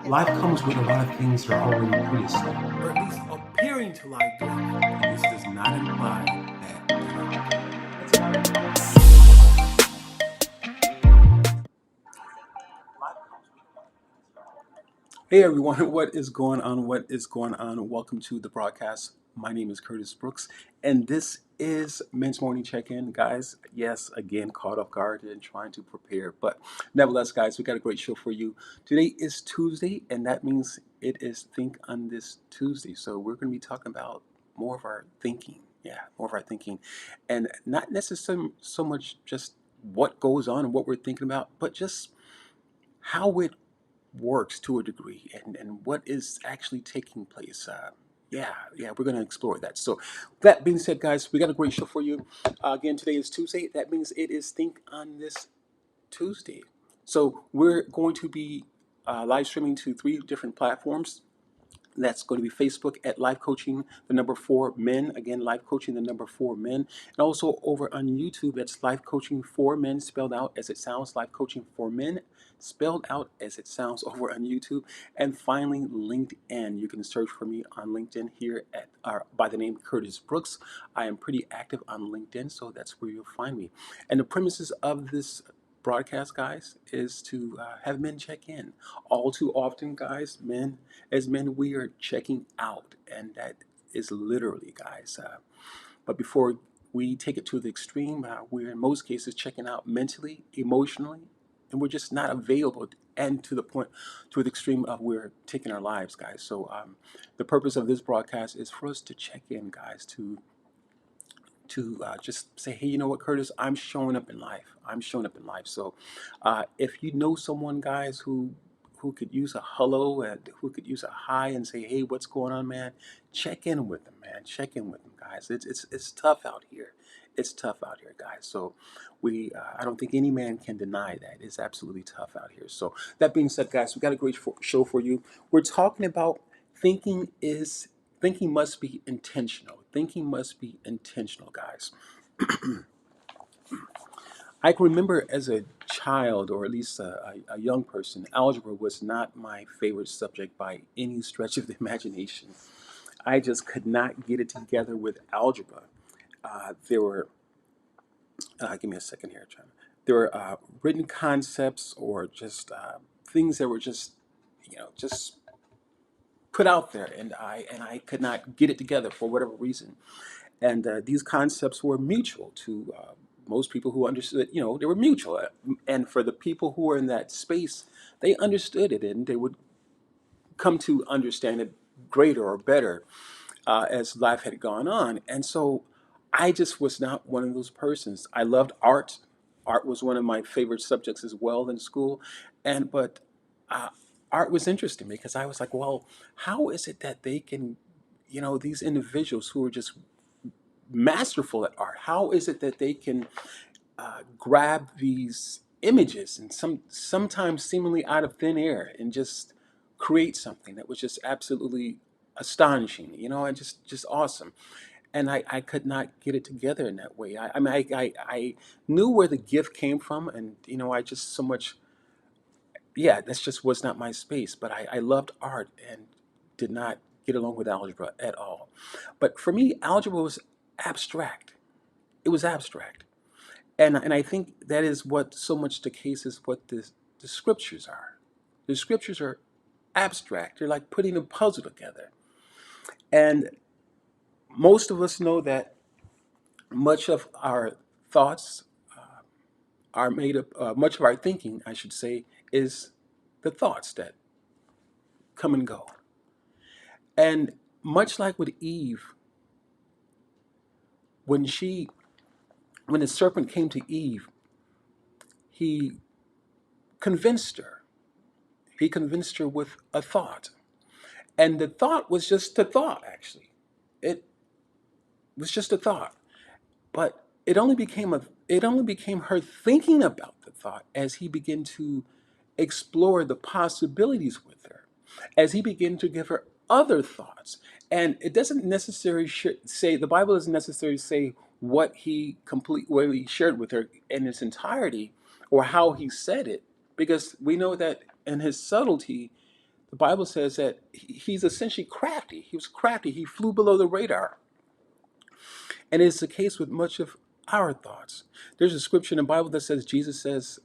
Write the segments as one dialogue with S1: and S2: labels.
S1: Life comes with a lot of things that are already pre-established, or at least appearing to lie dormant. And this does not imply Hey everyone, what is going on? What is going on? Welcome to the broadcast. My name is Curtis Brooks, and this is Men's Morning Check-In, guys. Yes, again, caught off guard and trying to prepare, but nevertheless, guys, we got a great show for you. Today is Tuesday, and that means it is Think on This Tuesday. So we're going to be talking about more of our thinking. Yeah, more of our thinking, and not necessarily so much just what goes on and what we're thinking about, but just how it works to a degree and what is actually taking place. Yeah, we're going to explore that. So, that being said, guys, we got a great show for you. Again, today is Tuesday. That means it is Think on This Tuesday. So, we're going to be live streaming to three different platforms. That's going to be Facebook at Life Coaching, the number 4 men. Again, Life Coaching, the number 4 men. And also over on YouTube, that's Life Coaching for Men, spelled out as it sounds, Life Coaching for Men, spelled out as it sounds over on YouTube. And finally, LinkedIn. You can search for me on LinkedIn here at by the name Curtis Brooks. I am pretty active on LinkedIn, so that's where you'll find me. And the premises of this broadcast, guys, is to have men check in. All too often, guys, men, we are checking out, and that is literally, guys. But before we take it to the extreme, we're in most cases checking out mentally, emotionally, and we're just not available. And to the point, to the extreme of we're taking our lives, guys. So the purpose of this broadcast is for us to check in, guys, to just say, hey, you know what, Curtis, I'm showing up in life. I'm showing up in life. So if you know someone, guys, who could use a hello and who could use a hi and say, hey, what's going on, man? Check in with them, man. Check in with them, guys. It's tough out here. It's tough out here, guys. So I don't think any man can deny that. It's absolutely tough out here. So that being said, guys, we got a great show for you. We're talking about thinking is thinking must be intentional. Thinking must be intentional, guys. I can remember as a child, or at least a young person, algebra was not my favorite subject by any stretch of the imagination. I just could not get it together with algebra. There were, give me a second here, John. There were written concepts or just things that were just, just put out there, and I could not get it together for whatever reason. And these concepts were mutual to most people who understood. They were mutual. And for the people who were in that space, they understood it, and they would come to understand it greater or better as life had gone on. And so I just was not one of those persons. I loved art. Art was one of my favorite subjects as well in school. But uh, art was interesting because I was like, well, how is it that they can, these individuals who are just masterful at art, how is it that they can grab these images and sometimes seemingly out of thin air and just create something that was just absolutely astonishing, and just awesome. And I could not get it together in that way. I mean, I knew where the gift came from, and I just so much, yeah, that's just was not my space. But I loved art and did not get along with algebra at all. But for me, algebra was abstract. It was abstract. And I think that is what so much the case is what the scriptures are. The scriptures are abstract. They're like putting a puzzle together. And most of us know that much of our thoughts are made up, much of our thinking, I should say, is the thoughts that come and go. And much like with Eve, when she, when the serpent came to Eve, he convinced her. He convinced her with a thought. And the thought was just a thought, actually. It was just a thought. But it only became her thinking about the thought as he began to explore the possibilities with her, as he began to give her other thoughts. And it doesn't necessarily say, the Bible doesn't necessarily say what he shared with her in its entirety or how he said it, because we know that in his subtlety The Bible says that he's essentially crafty. He was crafty. He flew below the radar. And it's the case with much of our thoughts. There's a scripture in the Bible that says Jesus says,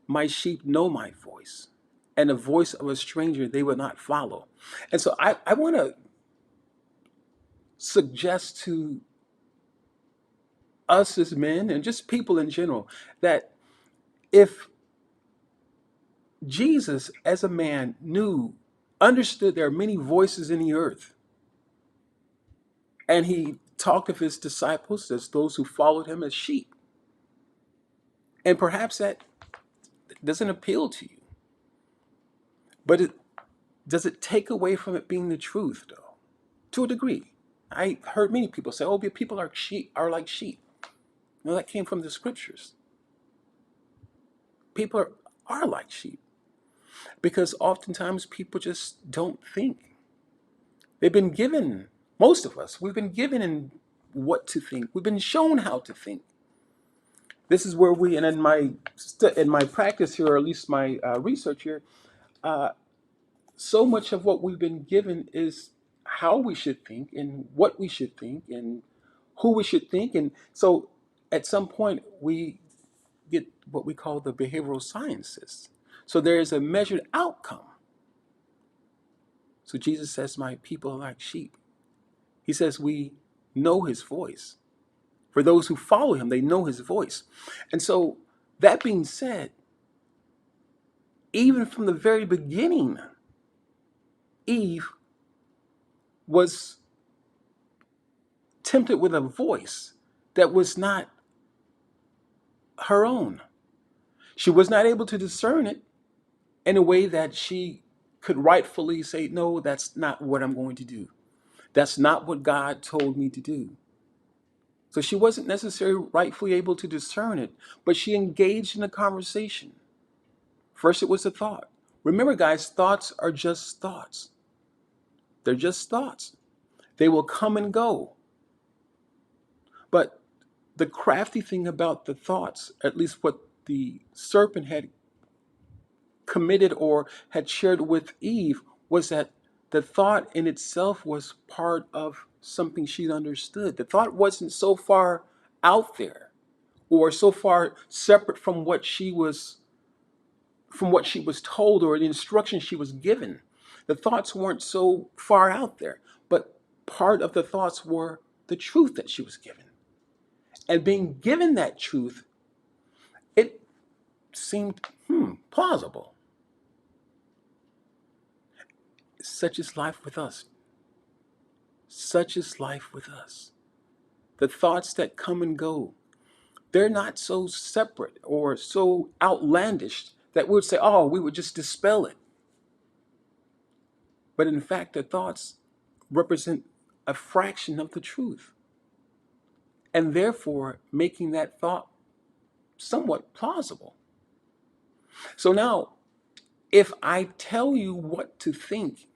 S1: my sheep know my voice, and the voice of a stranger they will not follow. And so I want to suggest to us as men and just people in general that if Jesus as a man understood there are many voices in the earth, and he talked of his disciples as those who followed him as sheep, and perhaps that doesn't appeal to you, but does it take away from it being the truth, though? To a degree. I heard many people say, oh, but people are like sheep. No, that came from the scriptures. People are like sheep because oftentimes people just don't think. They've been given, most of us, we've been given in what to think. We've been shown how to think. This is where and in my practice here, or at least my research here, so much of what we've been given is how we should think and what we should think and who we should think. And so at some point we get what we call the behavioral sciences. So there is a measured outcome. So Jesus says, my people are like sheep. He says we know his voice. For those who follow him, they know his voice. And so that being said, even from the very beginning, Eve was tempted with a voice that was not her own. She was not able to discern it in a way that she could rightfully say, no, that's not what I'm going to do. That's not what God told me to do. So she wasn't necessarily rightfully able to discern it, but she engaged in a conversation. First, it was a thought. Remember, guys, thoughts are just thoughts. They're just thoughts. They will come and go. But the crafty thing about the thoughts, at least what the serpent had committed or had shared with Eve, was that the thought in itself was part of something she understood. The thought wasn't so far out there or so far separate from what she was told or the instructions she was given. The thoughts weren't so far out there, but part of the thoughts were the truth that she was given. And being given that truth, it seemed plausible. Such is life with us. Such is life with us. The thoughts that come and go, they're not so separate or so outlandish that we would say, oh, we would just dispel it. But in fact, the thoughts represent a fraction of the truth, and therefore making that thought somewhat plausible. So now, if I tell you what to think,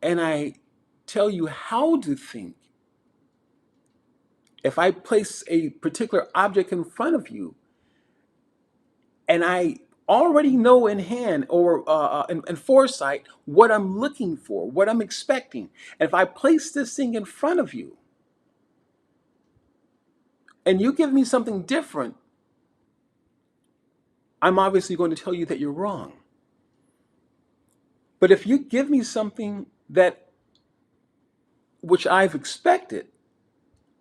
S1: and I tell you how to think, if I place a particular object in front of you, and I already know in hand or in foresight what I'm looking for, what I'm expecting, and if I place this thing in front of you, and you give me something different, I'm obviously going to tell you that you're wrong. But if you give me something that which I've expected,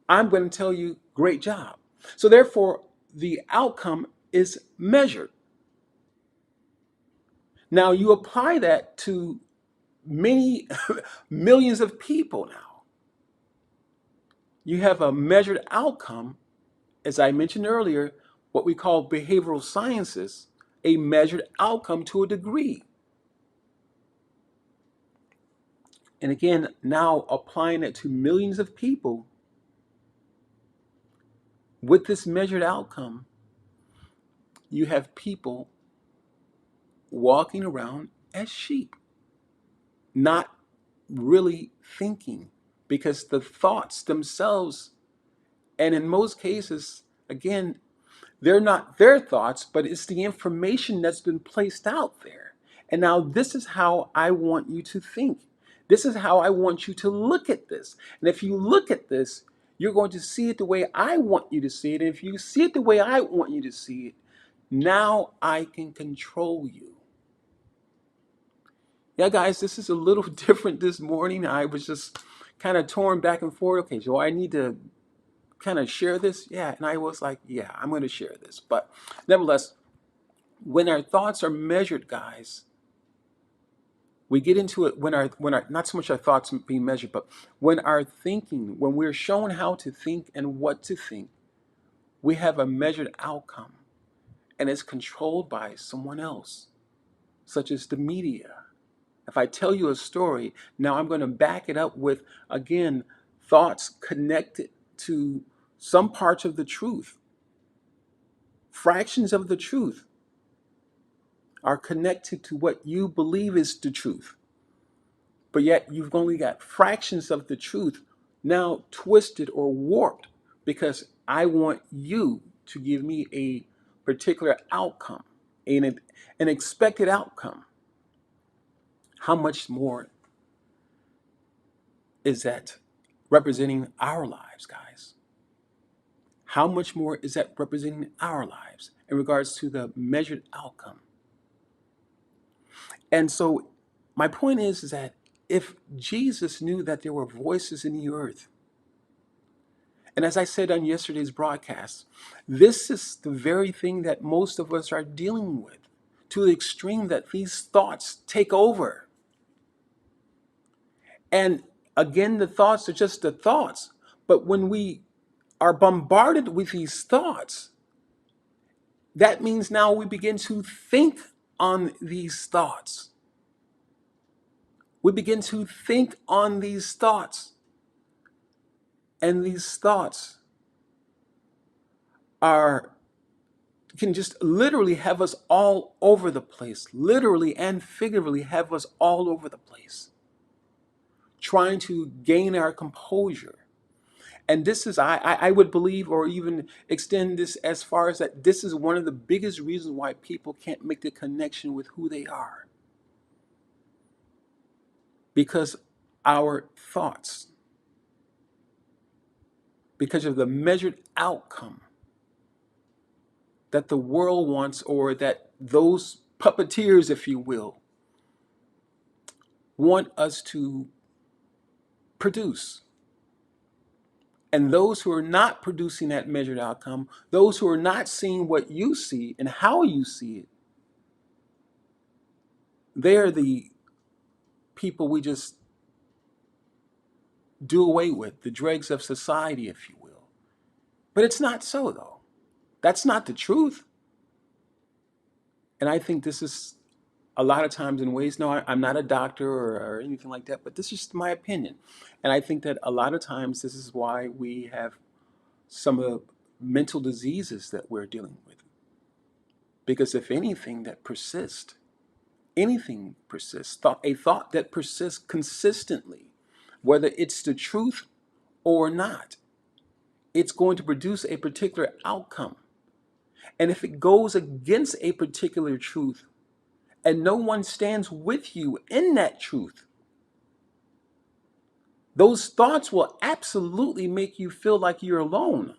S1: I'm going to tell you, great job. So therefore, the outcome is measured. Now you apply that to many millions of people now. You have a measured outcome, as I mentioned earlier, what we call behavioral sciences, a measured outcome to a degree. And again, now applying it to millions of people with this measured outcome, you have people walking around as sheep, not really thinking, because the thoughts themselves, and in most cases, again, They're not their thoughts, but it's the information that's been placed out there. And now this is how I want you to think. This is how I want you to look at this. And if you look at this, you're going to see it the way I want you to see it. And if you see it the way I want you to see it, now I can control you. Yeah, guys, this is a little different this morning. I was just kind of torn back and forth. Okay, Joe, I need to kind of share this. Yeah, and I was like, yeah, I'm going to share this. But nevertheless, when our thoughts are measured, guys, we get into it when our not so much our thoughts being measured, but when our thinking, when we're shown how to think and what to think, we have a measured outcome, and it's controlled by someone else, such as the media. If I tell you a story, now I'm going to back it up with, again, thoughts connected to some parts of the truth. Fractions of the truth are connected to what you believe is the truth. But yet you've only got fractions of the truth now twisted or warped because I want you to give me a particular outcome, an expected outcome. How much more is that representing our lives, guys? How much more is that representing our lives in regards to the measured outcome? And so my point is that if Jesus knew that there were voices in the earth, and as I said on yesterday's broadcast, this is the very thing that most of us are dealing with, to the extreme that these thoughts take over. And again, the thoughts are just the thoughts. But when we are bombarded with these thoughts, that means now we begin to think on these thoughts. We begin to think on these thoughts. And these thoughts are can just literally have us all over the place, literally and figuratively have us all over the place, trying to gain our composure. And this is, I would believe, or even extend this as far as that this is one of the biggest reasons why people can't make the connection with who they are. Because our thoughts, because of the measured outcome that the world wants, or that those puppeteers, if you will, want us to produce. And those who are not producing that measured outcome, those who are not seeing what you see and how you see it, they're the people we just do away with, the dregs of society, if you will. But it's not so, though. That's not the truth. And I think this is a lot of times in ways, no, I'm not a doctor or anything like that, but this is just my opinion. And I think that a lot of times this is why we have some of the mental diseases that we're dealing with. Because if anything that persists, anything persists, a thought that persists consistently, whether it's the truth or not, it's going to produce a particular outcome. And if it goes against a particular truth and no one stands with you in that truth, those thoughts will absolutely make you feel like you're alone.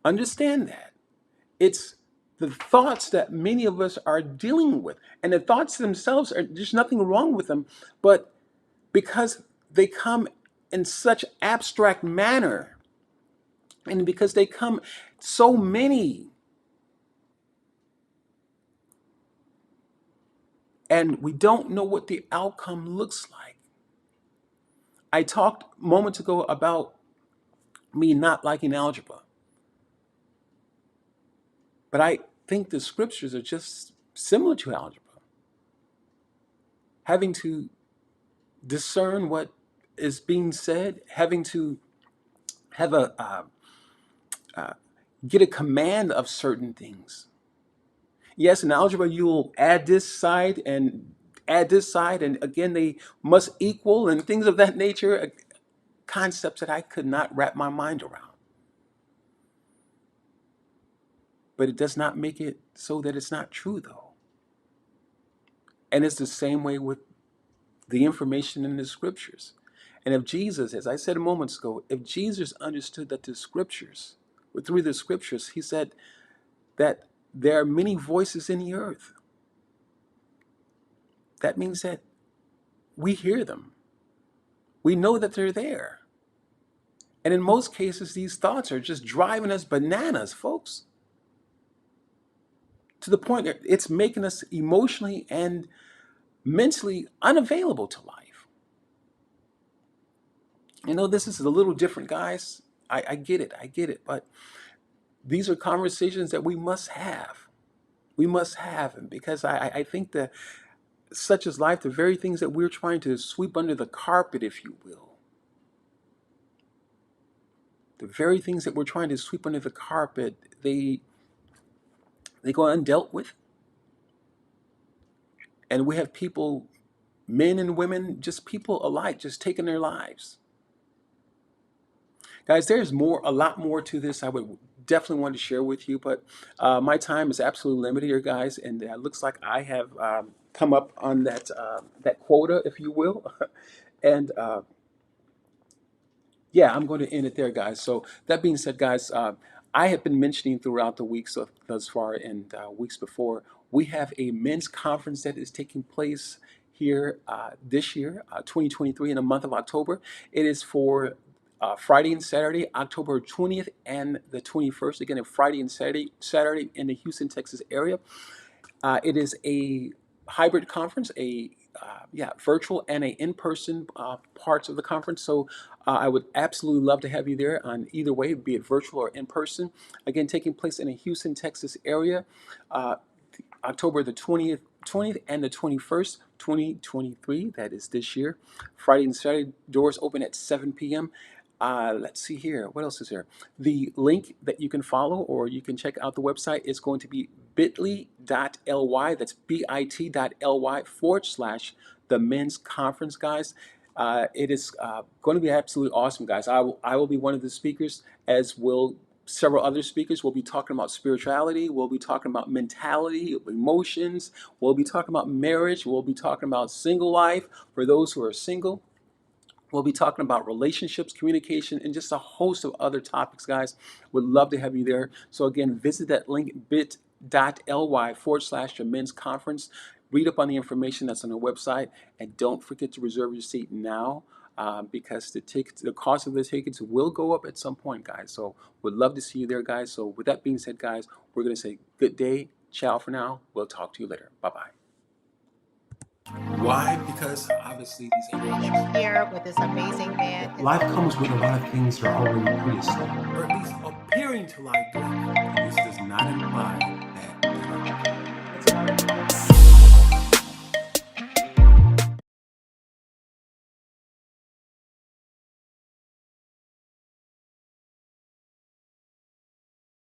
S1: Understand that. It's the thoughts that many of us are dealing with. And the thoughts themselves, there's nothing wrong with them, but because they come in such abstract manner, and because they come so many, and we don't know what the outcome looks like. I talked moments ago about me not liking algebra, but I think the scriptures are just similar to algebra. Having to discern what is being said, having to have get a command of certain things. Yes, in algebra you'll add this side and add this side, and again they must equal and things of that nature. concepts that I could not wrap my mind around. But it does not make it so that it's not true, though. And it's the same way with the information in the scriptures. And if Jesus, as I said a moment ago, if Jesus understood that the scriptures, through the scriptures, he said that there are many voices in the earth. That means that we hear them. We know that they're there. And in most cases, these thoughts are just driving us bananas, folks, to the point that it's making us emotionally and mentally unavailable to life. You know, this is a little different, guys. I get it. I get it. But these are conversations that we must have. We must have them because I think that such is life, the very things that we're trying to sweep under the carpet, if you will, the very things that we're trying to sweep under the carpet, they go undealt with. And we have people, men and women, just people alike, just taking their lives. Guys, there's a lot more to this I would definitely want to share with you, but my time is absolutely limited here, guys, and it looks like I have come up on that quota, if you will. And yeah, I'm going to end it there, guys. So that being said, guys, I have been mentioning throughout the weeks thus far and weeks before, we have a men's conference that is taking place here this year, 2023, in the month of October. It is for Friday and Saturday, October 20th and the 21st. Again, Friday and Saturday in the Houston, Texas area. It is a hybrid conference, virtual and a in-person parts of the conference. So I would absolutely love to have you there on either way, be it virtual or in person. Again, taking place in the Houston, Texas area, uh, October the 20th and the 21st, 2023. That is this year. Friday and Saturday, doors open at 7 p.m. Let's see here. What else is there? The link that you can follow or you can check out the website is going to be bit.ly. That's bit.ly/ the men's conference, guys. It is going to be absolutely awesome, guys. I will be one of the speakers, as will several other speakers. We'll be talking about spirituality. We'll be talking about mentality, emotions. We'll be talking about marriage. We'll be talking about single life for those who are single. We'll be talking about relationships, communication, and just a host of other topics, guys. Would love to have you there. So again, visit that link, bit.ly/ the men's conference. Read up on the information that's on the website, and don't forget to reserve your seat now because the cost of the tickets will go up at some point, guys. So would love to see you there, guys. So with that being said, guys, we're going to say good day. Ciao for now. We'll talk to you later. Bye-bye. Why? Because obviously these
S2: And here with this amazing man.
S1: life comes with a lot of things that are already pre-established, or at least appearing to like that. This does not imply that